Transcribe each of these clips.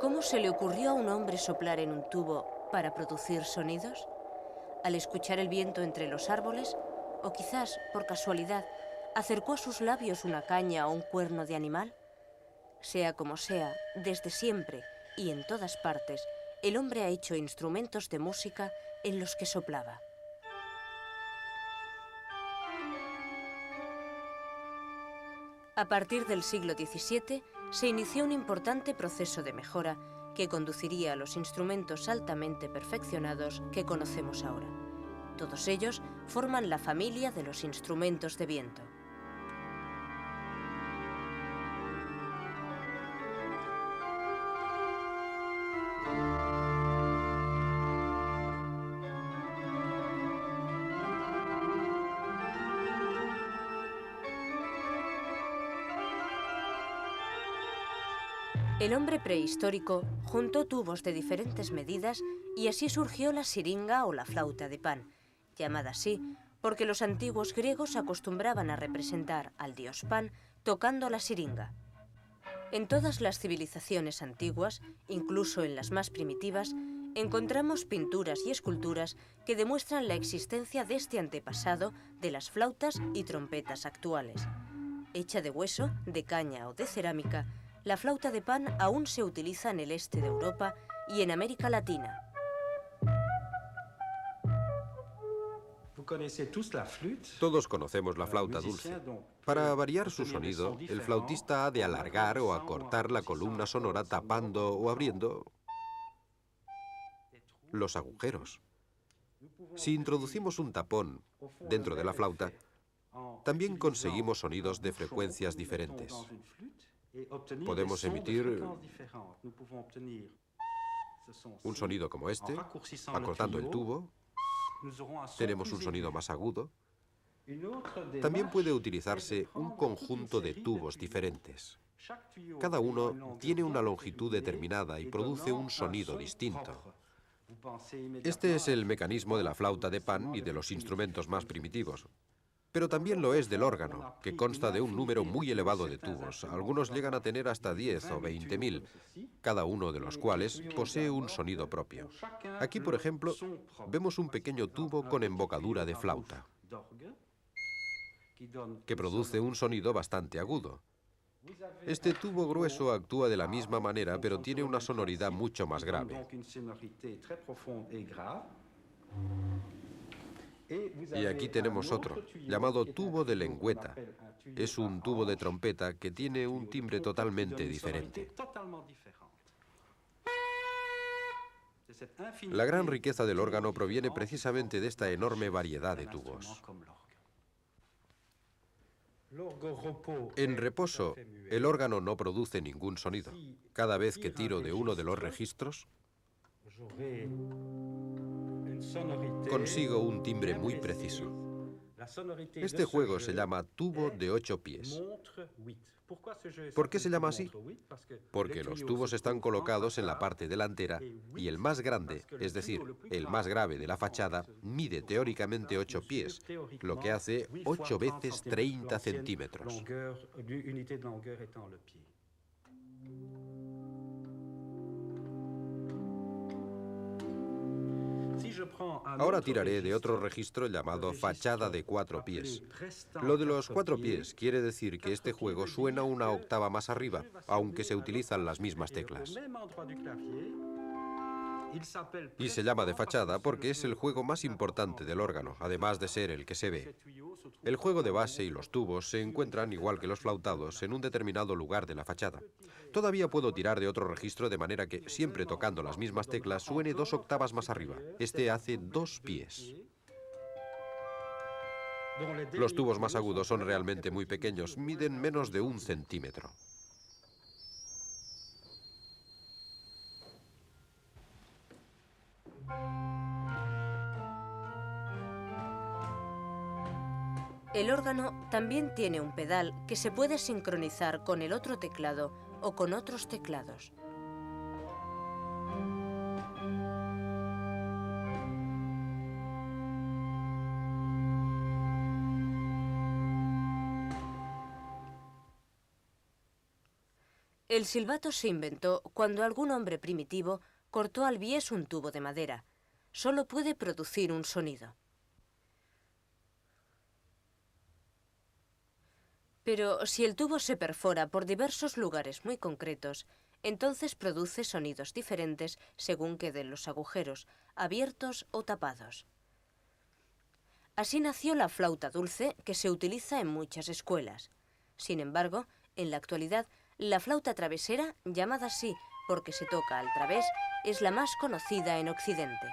¿Cómo se le ocurrió a un hombre soplar en un tubo para producir sonidos? ¿Al escuchar el viento entre los árboles? ¿O quizás, por casualidad, acercó a sus labios una caña o un cuerno de animal? Sea como sea, desde siempre y en todas partes, el hombre ha hecho instrumentos de música en los que soplaba. A partir del siglo XVII se inició un importante proceso de mejora que conduciría a los instrumentos altamente perfeccionados que conocemos ahora. Todos ellos forman la familia de los instrumentos de viento. El hombre prehistórico juntó tubos de diferentes medidas y así surgió la siringa o la flauta de Pan, llamada así porque los antiguos griegos acostumbraban a representar al dios Pan tocando la siringa. En todas las civilizaciones antiguas, incluso en las más primitivas, encontramos pinturas y esculturas que demuestran la existencia de este antepasado de las flautas y trompetas actuales. Hecha de hueso, de caña o de cerámica, la flauta de Pan aún se utiliza en el este de Europa y en América Latina. Todos conocemos la flauta dulce. Para variar su sonido, el flautista ha de alargar o acortar la columna sonora tapando o abriendo los agujeros. Si introducimos un tapón dentro de la flauta, también conseguimos sonidos de frecuencias diferentes. Podemos emitir un sonido como este, acortando el tubo. Tenemos un sonido más agudo. También puede utilizarse un conjunto de tubos diferentes. Cada uno tiene una longitud determinada y produce un sonido distinto. Este es el mecanismo de la flauta de Pan y de los instrumentos más primitivos. Pero también lo es del órgano, que consta de un número muy elevado de tubos. Algunos llegan a tener hasta 10 o 20.000, cada uno de los cuales posee un sonido propio. Aquí, por ejemplo, vemos un pequeño tubo con embocadura de flauta, que produce un sonido bastante agudo. Este tubo grueso actúa de la misma manera, pero tiene una sonoridad mucho más grave. Y aquí tenemos otro, llamado tubo de lengüeta. Es un tubo de trompeta que tiene un timbre totalmente diferente. La gran riqueza del órgano proviene precisamente de esta enorme variedad de tubos. En reposo, el órgano no produce ningún sonido. Cada vez que tiro de uno de los registros, consigo un timbre muy preciso. Este juego se llama tubo de 8 pies. ¿Por qué se llama así? Porque los tubos están colocados en la parte delantera y el más grande, es decir, el más grave de la fachada, mide teóricamente 8 pies, lo que hace 8 veces 30 centímetros. Ahora tiraré de otro registro llamado fachada de 4 pies. Lo de los 4 pies quiere decir que este juego suena una octava más arriba, aunque se utilizan las mismas teclas. Y se llama de fachada porque es el juego más importante del órgano, además de ser el que se ve. El juego de base y los tubos se encuentran, igual que los flautados, en un determinado lugar de la fachada. Todavía puedo tirar de otro registro de manera que, siempre tocando las mismas teclas, suene 2 octavas más arriba. Este hace 2 pies. Los tubos más agudos son realmente muy pequeños, miden menos de 1 centímetro. El órgano también tiene un pedal que se puede sincronizar con el otro teclado o con otros teclados. El silbato se inventó cuando algún hombre primitivo cortó al bies un tubo de madera. Solo puede producir un sonido. Pero si el tubo se perfora por diversos lugares muy concretos, entonces produce sonidos diferentes según queden los agujeros, abiertos o tapados. Así nació la flauta dulce, que se utiliza en muchas escuelas. Sin embargo, en la actualidad, la flauta travesera, llamada así porque se toca al través, es la más conocida en Occidente.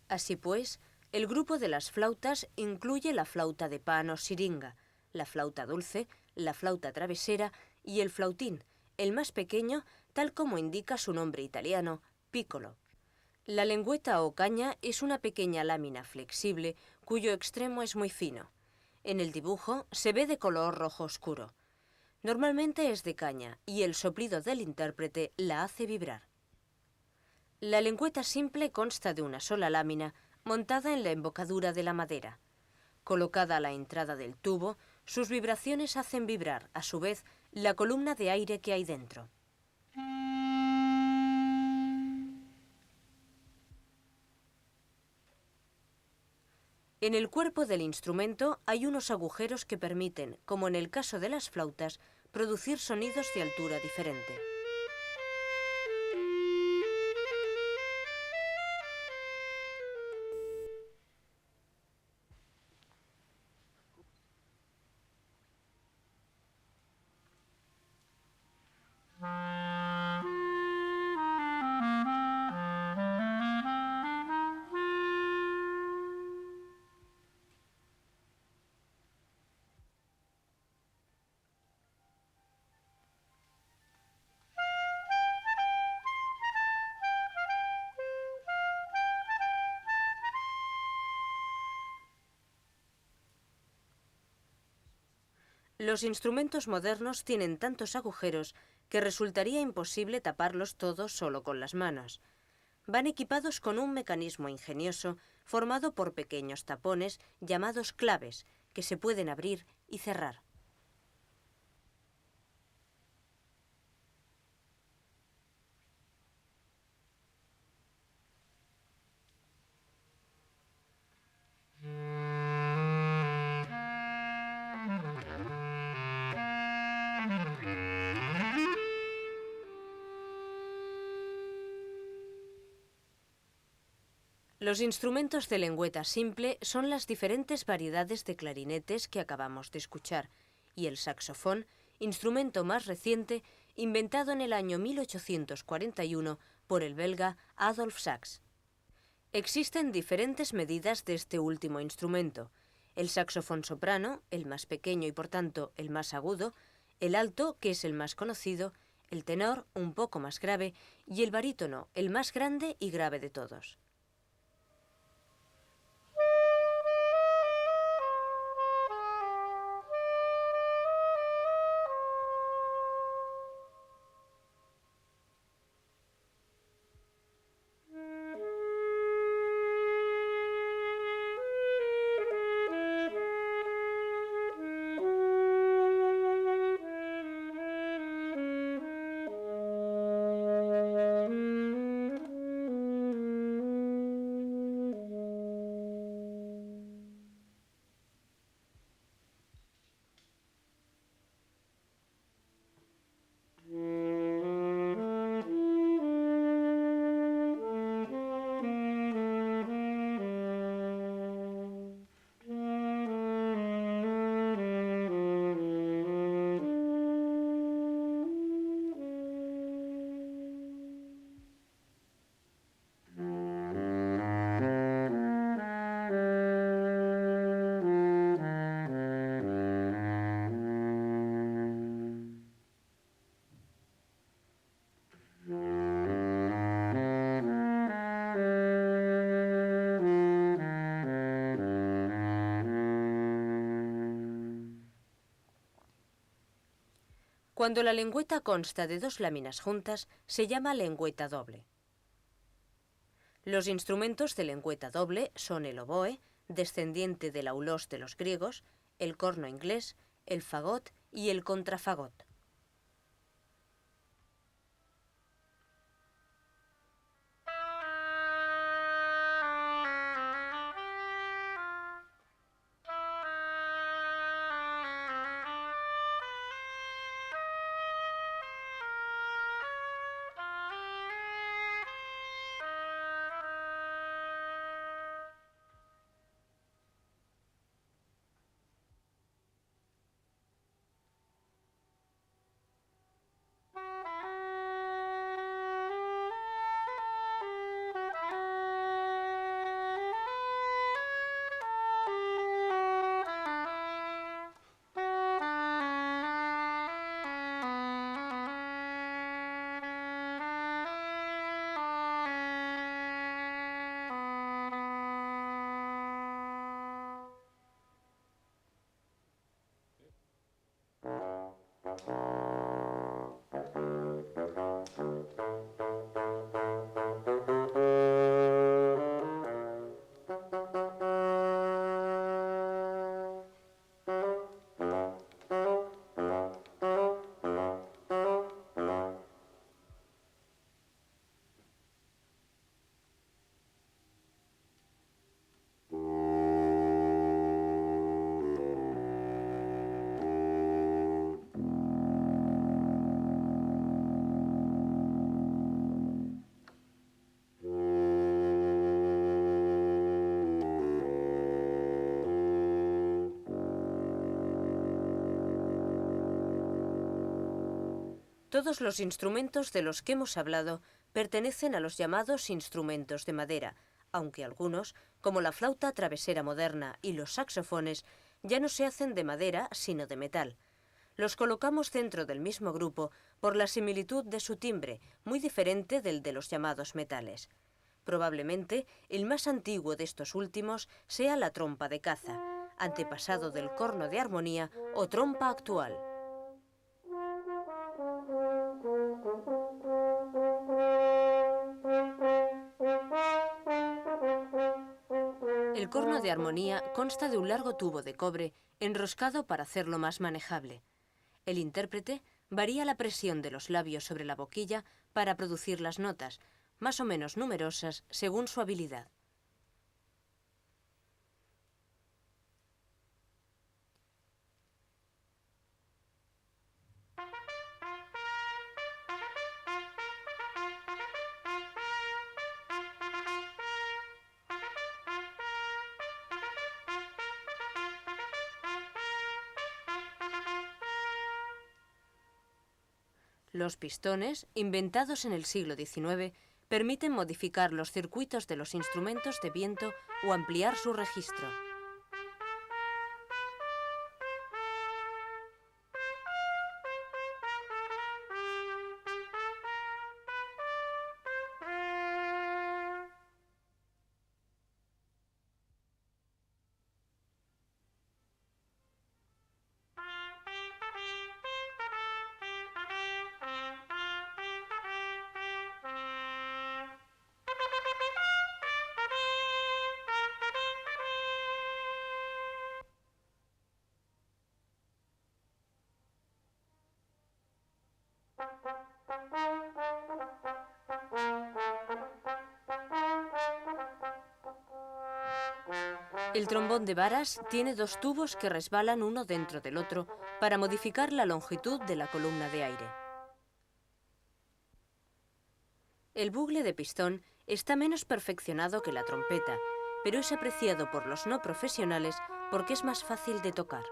Así pues, el grupo de las flautas incluye la flauta de pan o siringa, la flauta dulce, la flauta travesera y el flautín, el más pequeño, tal como indica su nombre italiano, piccolo. La lengüeta o caña es una pequeña lámina flexible cuyo extremo es muy fino. En el dibujo se ve de color rojo oscuro. Normalmente es de caña y el soplido del intérprete la hace vibrar. La lengüeta simple consta de una sola lámina montada en la embocadura de la madera. Colocada a la entrada del tubo, sus vibraciones hacen vibrar, a su vez, la columna de aire que hay dentro. En el cuerpo del instrumento hay unos agujeros que permiten, como en el caso de las flautas, producir sonidos de altura diferente. Los instrumentos modernos tienen tantos agujeros que resultaría imposible taparlos todos solo con las manos. Van equipados con un mecanismo ingenioso formado por pequeños tapones llamados claves que se pueden abrir y cerrar. Los instrumentos de lengüeta simple son las diferentes variedades de clarinetes que acabamos de escuchar, y el saxofón, instrumento más reciente, inventado en el año 1841 por el belga Adolphe Sax. Existen diferentes medidas de este último instrumento: el saxofón soprano, el más pequeño y por tanto el más agudo, el alto, que es el más conocido, el tenor, un poco más grave, y el barítono, el más grande y grave de todos. Cuando la lengüeta consta de dos láminas juntas, se llama lengüeta doble. Los instrumentos de lengüeta doble son el oboe, descendiente del aulós de los griegos, el corno inglés, el fagot y el contrafagot. Todos los instrumentos de los que hemos hablado pertenecen a los llamados instrumentos de madera, aunque algunos, como la flauta travesera moderna y los saxofones, ya no se hacen de madera, sino de metal. Los colocamos dentro del mismo grupo por la similitud de su timbre, muy diferente del de los llamados metales. Probablemente el más antiguo de estos últimos sea la trompa de caza, antepasado del corno de armonía o trompa actual. El corno de armonía consta de un largo tubo de cobre enroscado para hacerlo más manejable. El intérprete varía la presión de los labios sobre la boquilla para producir las notas, más o menos numerosas según su habilidad. Los pistones, inventados en el siglo XIX, permiten modificar los circuitos de los instrumentos de viento o ampliar su registro. El trombón de varas tiene dos tubos que resbalan uno dentro del otro para modificar la longitud de la columna de aire. El bugle de pistón está menos perfeccionado que la trompeta, pero es apreciado por los no profesionales porque es más fácil de tocar.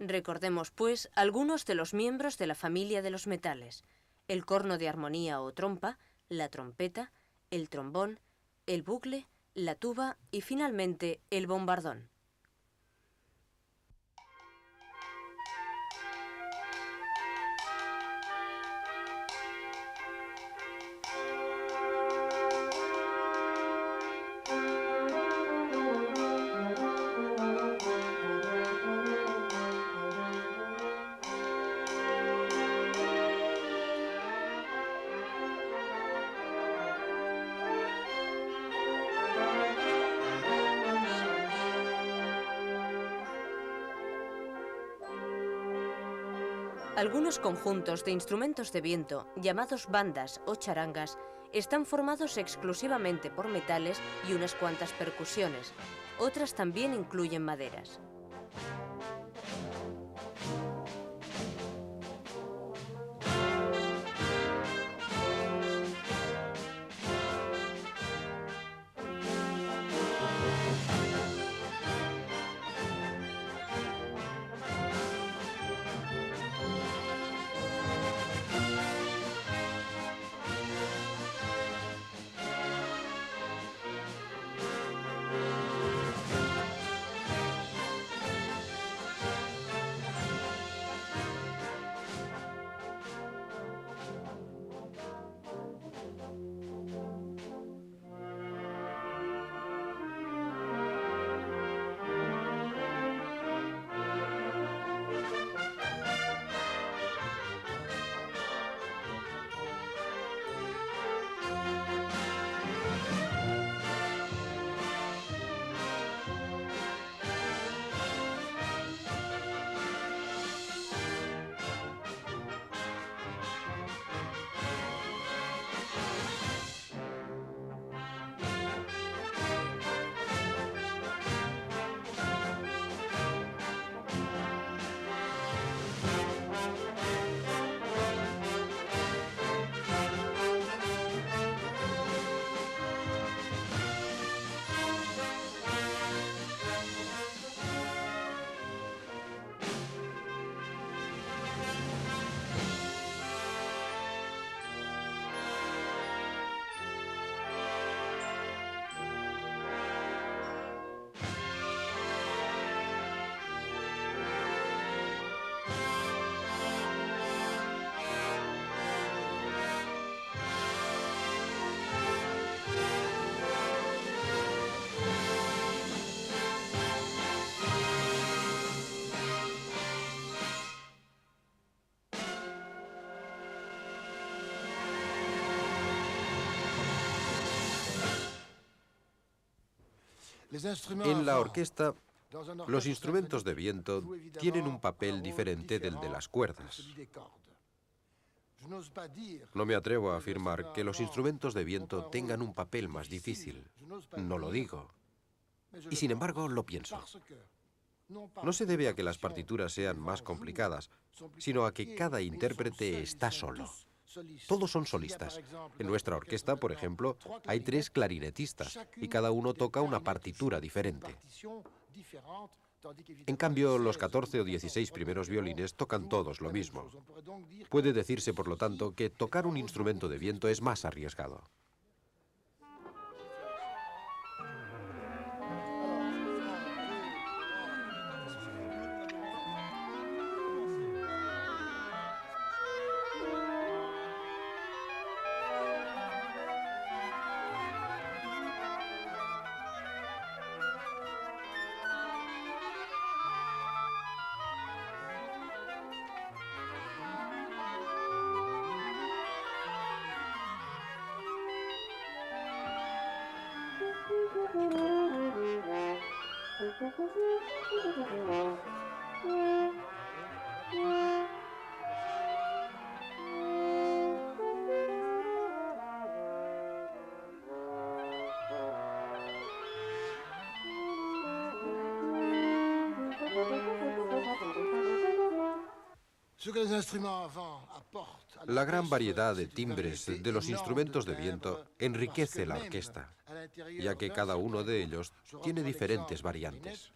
Recordemos, pues, algunos de los miembros de la familia de los metales: el corno de armonía o trompa, la trompeta, el trombón, el bucle, la tuba y, finalmente, el bombardón. Algunos conjuntos de instrumentos de viento, llamados bandas o charangas, están formados exclusivamente por metales y unas cuantas percusiones. Otras también incluyen maderas. En la orquesta, los instrumentos de viento tienen un papel diferente del de las cuerdas. No me atrevo a afirmar que los instrumentos de viento tengan un papel más difícil. No lo digo. Y sin embargo, lo pienso. No se debe a que las partituras sean más complicadas, sino a que cada intérprete está solo. Todos son solistas. En nuestra orquesta, por ejemplo, hay 3 clarinetistas y cada uno toca una partitura diferente. En cambio, los 14 o 16 primeros violines tocan todos lo mismo. Puede decirse, por lo tanto, que tocar un instrumento de viento es más arriesgado. La gran variedad de timbres de los instrumentos de viento enriquece la orquesta, ya que cada uno de ellos tiene diferentes variantes.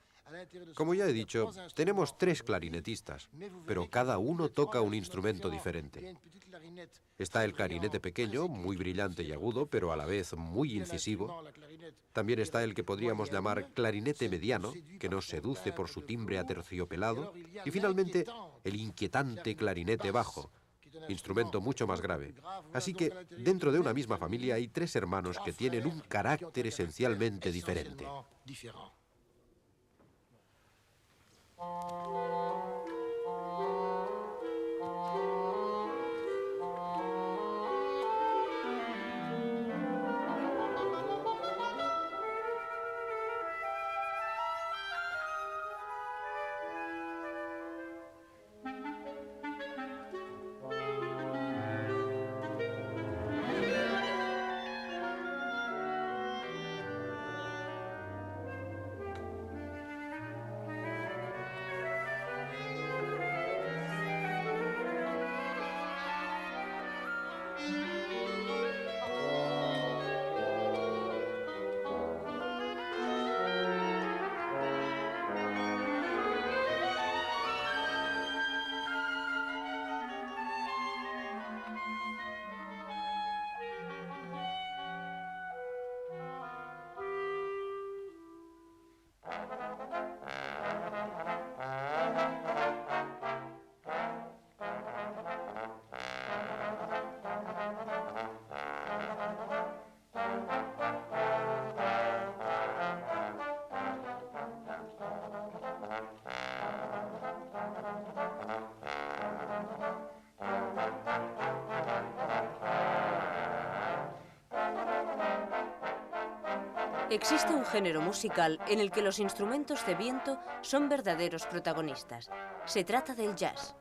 Como ya he dicho, tenemos 3 clarinetistas, pero cada uno toca un instrumento diferente. Está el clarinete pequeño, muy brillante y agudo, pero a la vez muy incisivo. También está el que podríamos llamar clarinete mediano, que nos seduce por su timbre aterciopelado. Y finalmente, el inquietante clarinete bajo, instrumento mucho más grave. Así que, dentro de una misma familia hay 3 hermanos que tienen un carácter esencialmente diferente. Existe un género musical en el que los instrumentos de viento son verdaderos protagonistas. Se trata del jazz.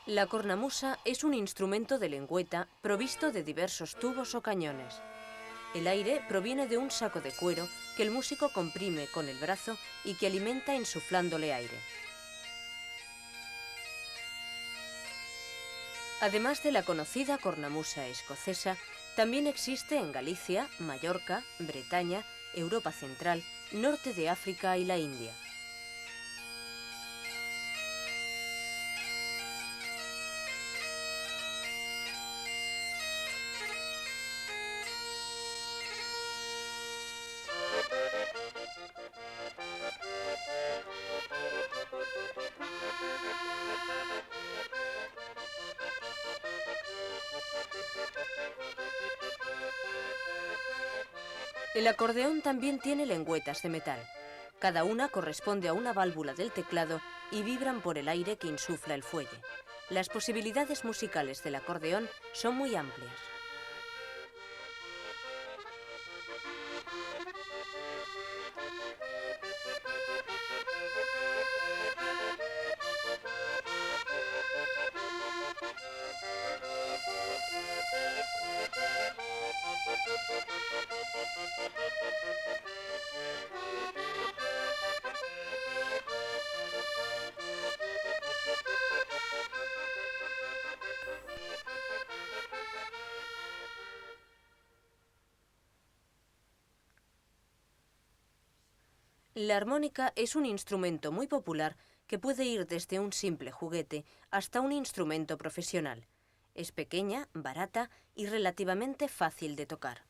La cornamusa es un instrumento de lengüeta provisto de diversos tubos o cañones. El aire proviene de un saco de cuero que el músico comprime con el brazo y que alimenta insuflándole aire. Además de la conocida cornamusa escocesa, también existe en Galicia, Mallorca, Bretaña, Europa Central, Norte de África y la India. El acordeón también tiene lengüetas de metal. Cada una corresponde a una válvula del teclado y vibran por el aire que insufla el fuelle. Las posibilidades musicales del acordeón son muy amplias. La armónica es un instrumento muy popular que puede ir desde un simple juguete hasta un instrumento profesional. Es pequeña, barata y relativamente fácil de tocar.